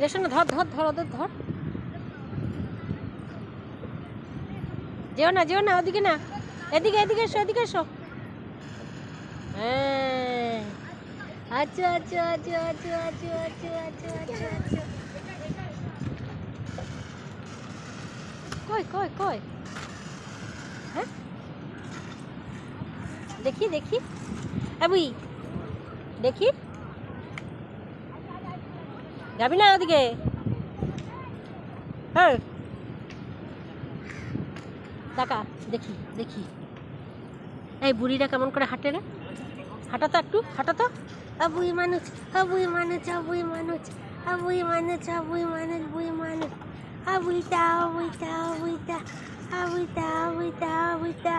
Ratio না, ধর ধর ধর ওদের ধর। যেও না যেও না, ওদিকে না, এদিকে এদিকে এসো, এদিকে এসো। হ্যাঁ, আচ্ছা আচ্ছা আচ্ছা আচ্ছা আচ্ছা আচ্ছা আচ্ছা আচ্ছা আচ্ছা। কই কই কই? হ্যাঁ, দেখি দেখি, আবুই দেখি, যাবি না ওদিকে? হ্যাঁ, টাকা দেখি দেখি। এই বুড়িটা কেমন করে হাঁটে রে? হাঁটা তো একটু, হাঁটা তো। আবুই মানুষ, আবুই মানুষ, আবুই মানুষ, আবুই মানুষ, আবুই মানুষ, বুই মানুষ, আবুইটা আবুইটা আবুইটা আবুইটা আবুইটা আবুইটা।